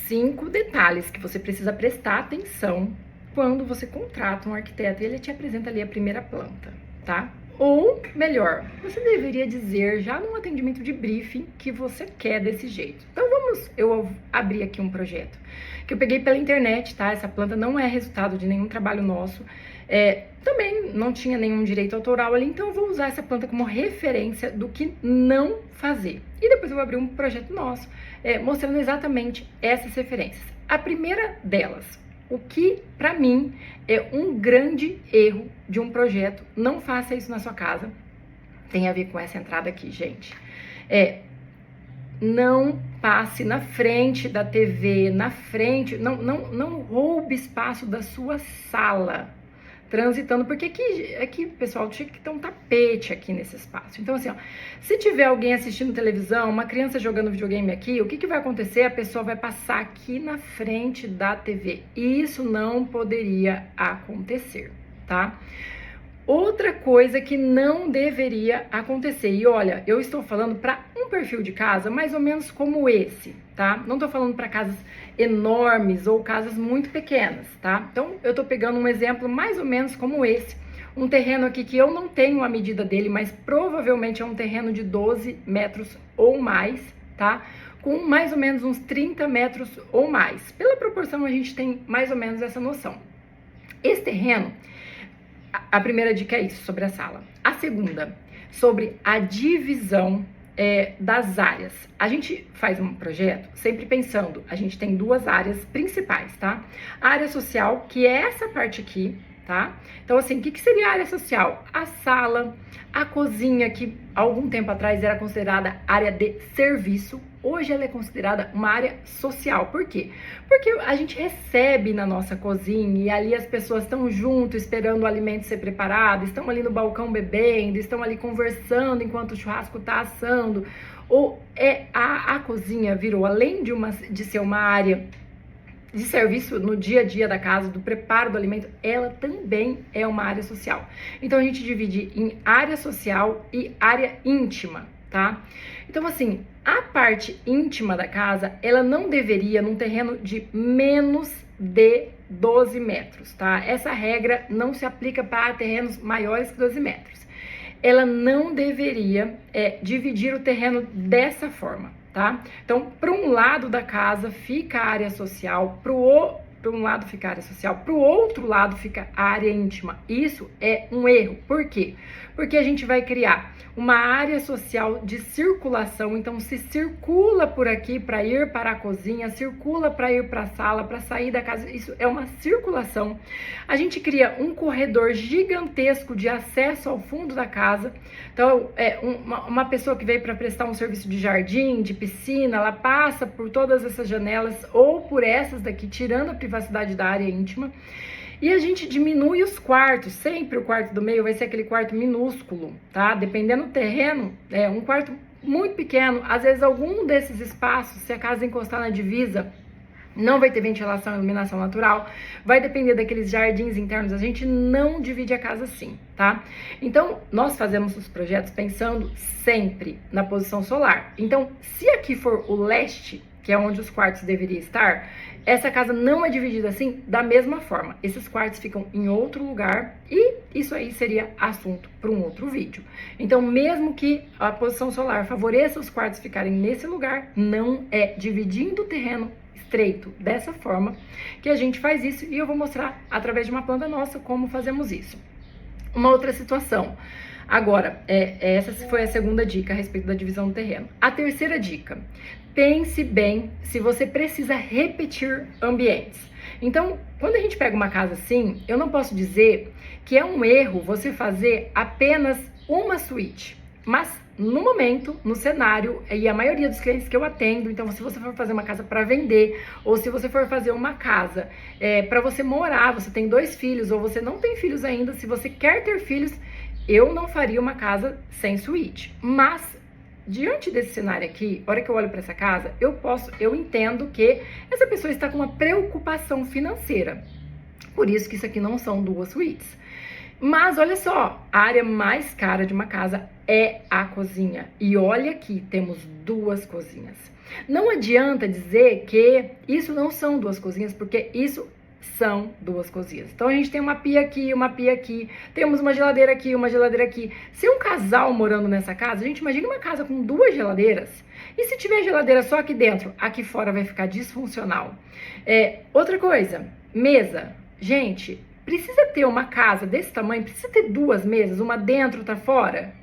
5 detalhes que você precisa prestar atenção quando você contrata um arquiteto e ele te apresenta ali a primeira planta, tá? Ou, melhor, você deveria dizer já num atendimento de briefing que você quer desse jeito. Então eu abri aqui um projeto que eu peguei pela internet, tá? Essa planta não é resultado de nenhum trabalho nosso. Também não tinha nenhum direito autoral ali, então eu vou usar essa planta como referência do que não fazer. E depois eu vou abrir um projeto nosso, mostrando exatamente essas referências. A primeira delas, o que, pra mim, é um grande erro de um projeto, não faça isso na sua casa, tem a ver com essa entrada aqui, gente. Não passe na frente da TV, não roube espaço da sua sala, transitando, porque aqui, pessoal, tinha que ter um tapete aqui nesse espaço. Então, assim, ó, se tiver alguém assistindo televisão, uma criança jogando videogame aqui, o que vai acontecer? A pessoa vai passar aqui na frente da TV. E isso não poderia acontecer, tá? Outra coisa que não deveria acontecer, e olha, eu estou falando para um perfil de casa mais ou menos como esse, tá? Não estou falando para casas enormes ou casas muito pequenas, tá? Então, eu estou pegando um exemplo mais ou menos como esse, um terreno aqui que eu não tenho a medida dele, mas provavelmente é um terreno de 12 metros ou mais, tá? Com mais ou menos uns 30 metros ou mais. Pela proporção, a gente tem mais ou menos essa noção. Esse terreno, a primeira dica é isso, sobre a sala. A segunda, sobre a divisão das áreas. A gente faz um projeto sempre pensando, a gente tem 2 áreas principais, tá? A área social, que é essa parte aqui, tá? Então, assim, o que seria a área social? A sala, a cozinha, que algum tempo atrás era considerada área de serviço, hoje ela é considerada uma área social. Por quê? Porque a gente recebe na nossa cozinha e ali as pessoas estão junto esperando o alimento ser preparado, estão ali no balcão bebendo, estão ali conversando enquanto o churrasco está assando. Ou a cozinha virou, além de ser uma área de serviço no dia a dia da casa, do preparo do alimento, ela também é uma área social. Então a gente divide em área social e área íntima, tá? Então, assim, a parte íntima da casa, ela não deveria num terreno de menos de 12 metros, tá? Essa regra não se aplica para terrenos maiores que 12 metros. Ela não deveria dividir o terreno dessa forma, tá? Então, para um lado da casa fica a área social, para um lado fica a área social, para o outro lado fica a área íntima. Isso é um erro. Por quê? Porque a gente vai criar uma área social de circulação, então se circula por aqui para ir para a cozinha, circula para ir para a sala, para sair da casa, isso é uma circulação. A gente cria um corredor gigantesco de acesso ao fundo da casa, então uma pessoa que veio para prestar um serviço de jardim, de piscina, ela passa por todas essas janelas ou por essas daqui, tirando a privacidade da área íntima. E a gente diminui os quartos, sempre o quarto do meio vai ser aquele quarto minúsculo, tá? Dependendo do terreno, um quarto muito pequeno, às vezes algum desses espaços, se a casa encostar na divisa, não vai ter ventilação e iluminação natural, vai depender daqueles jardins internos, a gente não divide a casa assim, tá? Então, nós fazemos os projetos pensando sempre na posição solar. Então, se aqui for o leste, que é onde os quartos deveriam estar, essa casa não é dividida assim da mesma forma. Esses quartos ficam em outro lugar e isso aí seria assunto para um outro vídeo. Então, mesmo que a posição solar favoreça os quartos ficarem nesse lugar, não é dividindo o terreno estreito dessa forma que a gente faz isso e eu vou mostrar através de uma planta nossa como fazemos isso. Uma outra situação. Agora, essa foi a segunda dica a respeito da divisão do terreno. A terceira dica, pense bem se você precisa repetir ambientes. Então, quando a gente pega uma casa assim, eu não posso dizer que é um erro você fazer apenas uma suíte, mas no momento, no cenário, e a maioria dos clientes que eu atendo, então se você for fazer uma casa para vender, ou se você for fazer uma casa para você morar, você tem 2 filhos, ou você não tem filhos ainda, se você quer ter filhos, eu não faria uma casa sem suíte. Mas, diante desse cenário aqui, a hora que eu olho para essa casa, eu entendo que essa pessoa está com uma preocupação financeira. Por isso que isso aqui não são 2 suítes. Mas olha só, a área mais cara de uma casa é a cozinha. E olha aqui, temos duas cozinhas. Não adianta dizer que isso não são duas cozinhas, porque isso são duas cozinhas. Então a gente tem uma pia aqui, temos uma geladeira aqui, uma geladeira aqui. Se um casal morando nessa casa, a gente imagina uma casa com duas geladeiras. E se tiver geladeira só aqui dentro, aqui fora vai ficar disfuncional. Outra coisa, mesa. Gente, precisa ter uma casa desse tamanho, precisa ter duas mesas, uma dentro, outra fora?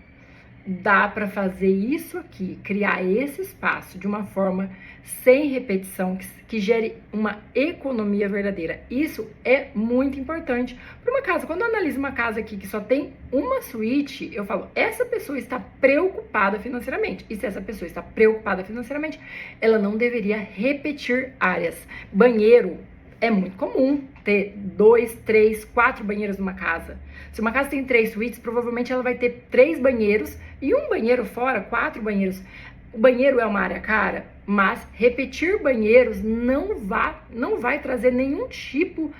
Dá para fazer isso aqui, criar esse espaço de uma forma sem repetição, que gere uma economia verdadeira. Isso é muito importante para uma casa. Quando eu analiso uma casa aqui que só tem uma suíte, eu falo, essa pessoa está preocupada financeiramente. E se essa pessoa está preocupada financeiramente, ela não deveria repetir áreas. Banheiro, é muito comum ter 2, 3, 4 banheiros numa casa. Se uma casa tem 3 suítes, provavelmente ela vai ter 3 banheiros e um banheiro fora, 4 banheiros. O banheiro é uma área cara, mas repetir banheiros não vai trazer nenhum tipo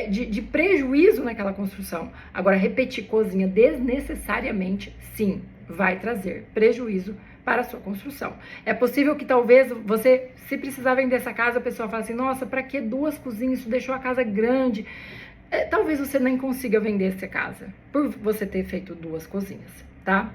de prejuízo naquela construção. Agora, repetir cozinha desnecessariamente, sim, vai trazer prejuízo para a sua construção. É possível que talvez você, se precisar vender essa casa, a pessoa fale assim, nossa, para que 2 cozinhas? Isso deixou a casa grande. Talvez você nem consiga vender essa casa, por você ter feito 2 cozinhas, tá?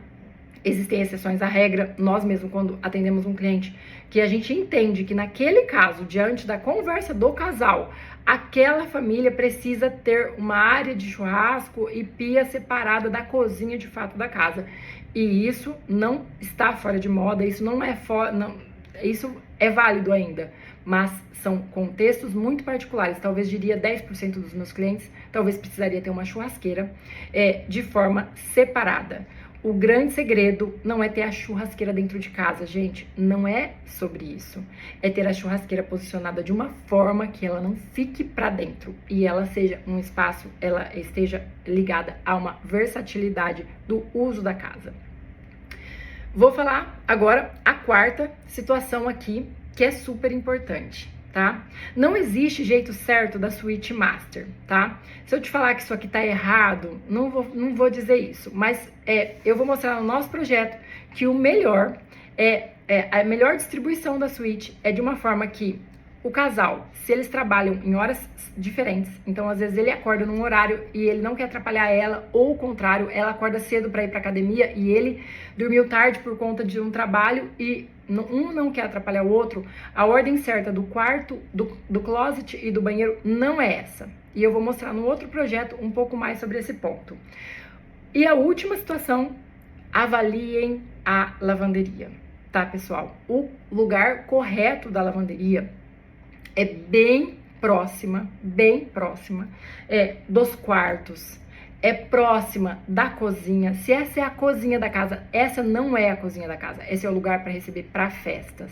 Existem exceções à regra, nós mesmos quando atendemos um cliente, que a gente entende que naquele caso, diante da conversa do casal, aquela família precisa ter uma área de churrasco e pia separada da cozinha de fato da casa. E isso não está fora de moda, isso não é isso é válido ainda, mas são contextos muito particulares. Talvez diria 10% dos meus clientes, talvez precisaria ter uma churrasqueira de forma separada. O grande segredo não é ter a churrasqueira dentro de casa, gente. Não é sobre isso. É ter a churrasqueira posicionada de uma forma que ela não fique para dentro e ela seja um espaço, ela esteja ligada a uma versatilidade do uso da casa. Vou falar agora a quarta situação aqui, que é super importante, tá? Não existe jeito certo da suíte master, tá? Se eu te falar que isso aqui tá errado, não vou dizer isso, mas eu vou mostrar no nosso projeto que o melhor a melhor distribuição da suíte é de uma forma que o casal, se eles trabalham em horas diferentes, então às vezes ele acorda num horário e ele não quer atrapalhar ela, ou o contrário, ela acorda cedo para ir para academia e ele dormiu tarde por conta de um trabalho e um não quer atrapalhar o outro, a ordem certa do quarto, do closet e do banheiro não é essa. E eu vou mostrar no outro projeto um pouco mais sobre esse ponto. E a última situação, avaliem a lavanderia, tá, pessoal? O lugar correto da lavanderia é bem próxima dos quartos, é próxima da cozinha. Se essa é a cozinha da casa, essa não é a cozinha da casa, esse é o lugar para receber para festas.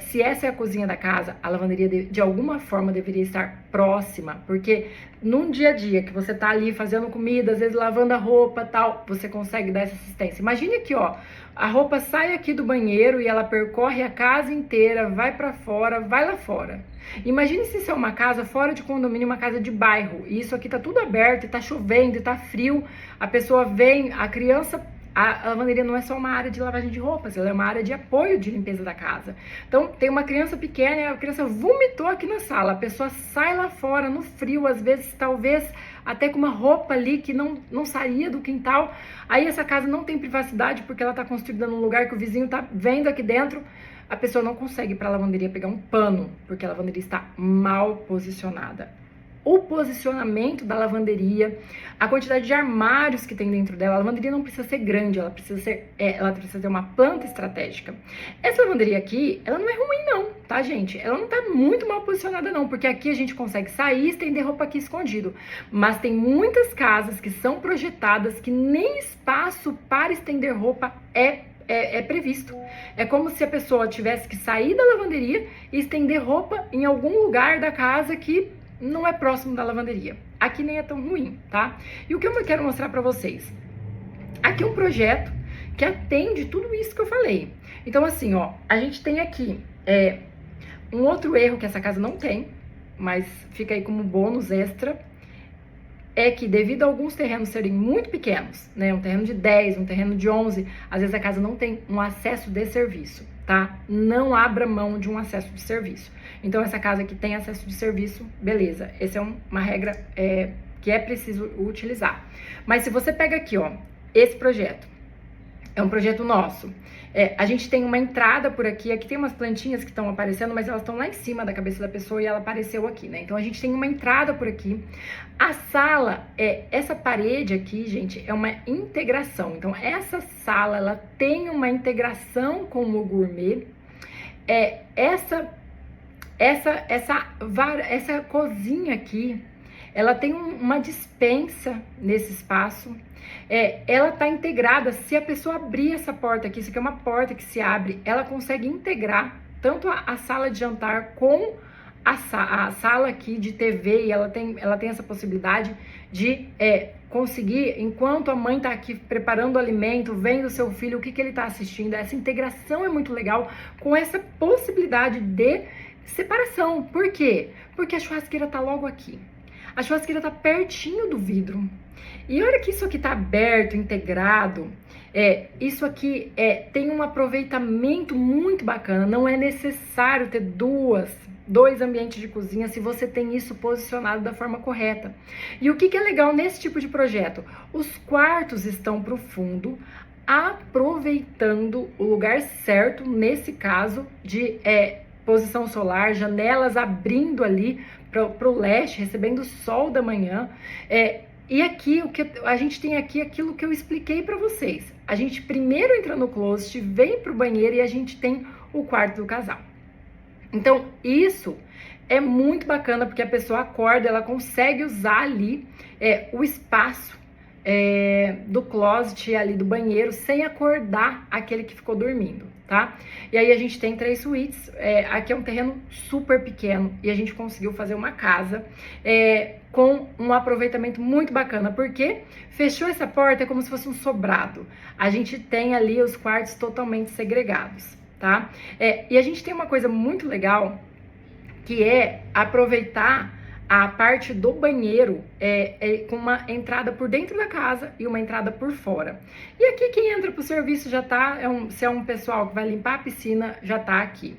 Se essa é a cozinha da casa, a lavanderia de alguma forma deveria estar próxima, porque num dia a dia que você tá ali fazendo comida, às vezes lavando a roupa, tal, você consegue dar essa assistência. Imagine aqui, ó, a roupa sai aqui do banheiro e ela percorre a casa inteira, vai para fora, vai lá fora. Imagine se isso é uma casa fora de condomínio, uma casa de bairro, e isso aqui tá tudo aberto, e tá chovendo, e tá frio, a pessoa vem, a criança... A lavanderia não é só uma área de lavagem de roupas, ela é uma área de apoio de limpeza da casa. Então, tem uma criança pequena e a criança vomitou aqui na sala. A pessoa sai lá fora, no frio, às vezes, talvez, até com uma roupa ali que não saía do quintal. Aí essa casa não tem privacidade porque ela está construída num lugar que o vizinho está vendo aqui dentro. A pessoa não consegue ir para a lavanderia pegar um pano, porque a lavanderia está mal posicionada. O posicionamento da lavanderia, a quantidade de armários que tem dentro dela. A lavanderia não precisa ser grande, ela precisa ter uma planta estratégica. Essa lavanderia aqui, ela não é ruim não, tá, gente? Ela não tá muito mal posicionada não, porque aqui a gente consegue sair e estender roupa aqui escondido. Mas tem muitas casas que são projetadas que nem espaço para estender roupa é previsto. É como se a pessoa tivesse que sair da lavanderia e estender roupa em algum lugar da casa que não é próximo da lavanderia. Aqui nem é tão ruim, tá? E o que eu quero mostrar pra vocês? Aqui é um projeto que atende tudo isso que eu falei. Então, assim, ó, a gente tem aqui um outro erro que essa casa não tem, mas fica aí como bônus extra. é que devido a alguns terrenos serem muito pequenos, né, um terreno de 10, um terreno de 11, às vezes a casa não tem um acesso de serviço, tá? Não abra mão de um acesso de serviço. Então essa casa que tem acesso de serviço, beleza, essa é uma regra que é preciso utilizar. Mas se você pega aqui, ó, esse projeto, é um projeto nosso. A gente tem uma entrada por aqui tem umas plantinhas que estão aparecendo, mas elas estão lá em cima da cabeça da pessoa e ela apareceu aqui, né? Então a gente tem uma entrada por aqui. A sala, essa parede aqui, gente, é uma integração. Então essa sala, ela tem uma integração com o gourmet. Essa cozinha aqui, ela tem uma despensa nesse espaço. Ela está integrada. Se a pessoa abrir essa porta aqui, isso aqui é uma porta que se abre, ela consegue integrar tanto a sala de jantar com a sala aqui de TV, e ela tem essa possibilidade de conseguir, enquanto a mãe está aqui preparando o alimento, vendo o seu filho, o que ele está assistindo. Essa integração é muito legal, com essa possibilidade de separação. Por quê? Porque a churrasqueira está logo aqui. A churrasqueira está pertinho do vidro. E olha que isso aqui tá aberto, integrado. Isso aqui tem um aproveitamento muito bacana. Não é necessário ter dois ambientes de cozinha se você tem isso posicionado da forma correta. E o que é legal nesse tipo de projeto? Os quartos estão para o fundo, aproveitando o lugar certo, nesse caso, de posição solar, janelas abrindo ali para o leste, recebendo o sol da manhã. E aqui, o que a gente tem aqui é aquilo que eu expliquei para vocês. A gente primeiro entra no closet, vem pro banheiro e a gente tem o quarto do casal. Então, isso é muito bacana, porque a pessoa acorda, ela consegue usar ali o espaço do closet ali do banheiro, sem acordar aquele que ficou dormindo, tá? E aí a gente tem 3 suítes. Aqui é um terreno super pequeno e a gente conseguiu fazer uma casa com um aproveitamento muito bacana, porque fechou essa porta, é como se fosse um sobrado. A gente tem ali os quartos totalmente segregados, tá? E a gente tem uma coisa muito legal, que é aproveitar a parte do banheiro com uma entrada por dentro da casa e uma entrada por fora. E aqui quem entra para o serviço já tá, se é um pessoal que vai limpar a piscina, já tá aqui.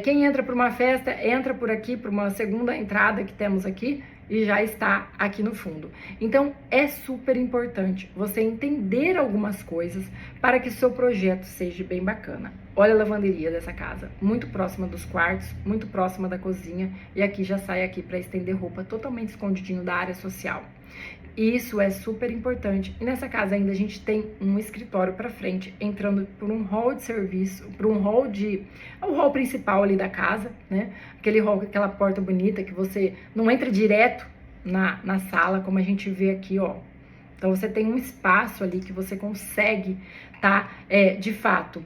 Quem entra para uma festa, entra por aqui, por uma segunda entrada que temos aqui, e já está aqui no fundo. Então, é super importante você entender algumas coisas para que o seu projeto seja bem bacana. Olha a lavanderia dessa casa, muito próxima dos quartos, muito próxima da cozinha, e aqui já sai aqui para estender roupa, totalmente escondidinho da área social. Isso é super importante. E nessa casa ainda a gente tem um escritório para frente, entrando por um hall de serviço, por um hall o hall principal ali da casa, né? Aquele hall, aquela porta bonita que você não entra direto na sala, como a gente vê aqui, ó. Então você tem um espaço ali que você consegue de fato,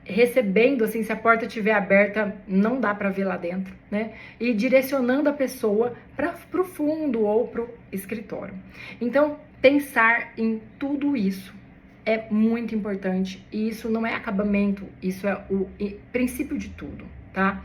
recebendo, assim, se a porta estiver aberta, não dá para ver lá dentro, né? E direcionando a pessoa para o fundo ou para o escritório. Então, pensar em tudo isso é muito importante, e isso não é acabamento, isso é o princípio de tudo, tá?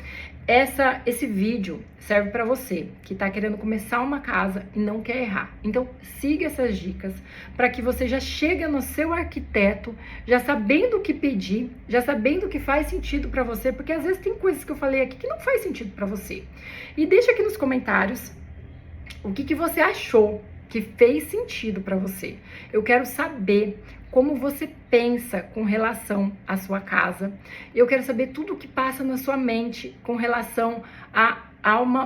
Esse vídeo serve para você que está querendo começar uma casa e não quer errar. Então, siga essas dicas para que você já chegue no seu arquiteto, já sabendo o que pedir, já sabendo o que faz sentido para você, porque às vezes tem coisas que eu falei aqui que não faz sentido para você. E deixa aqui nos comentários o que você achou que fez sentido para você. Eu quero saber como você pensa com relação à sua casa. Eu quero saber tudo o que passa na sua mente com relação a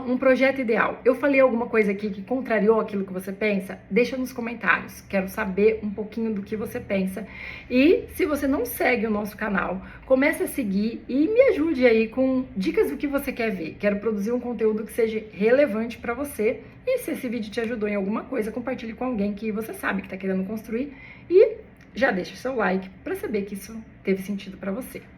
um projeto ideal. Eu falei alguma coisa aqui que contrariou aquilo que você pensa? Deixa nos comentários. Quero saber um pouquinho do que você pensa. E se você não segue o nosso canal, comece a seguir e me ajude aí com dicas do que você quer ver. Quero produzir um conteúdo que seja relevante para você. E se esse vídeo te ajudou em alguma coisa, compartilhe com alguém que você sabe que está querendo construir. E já deixa o seu like para saber que isso teve sentido para você.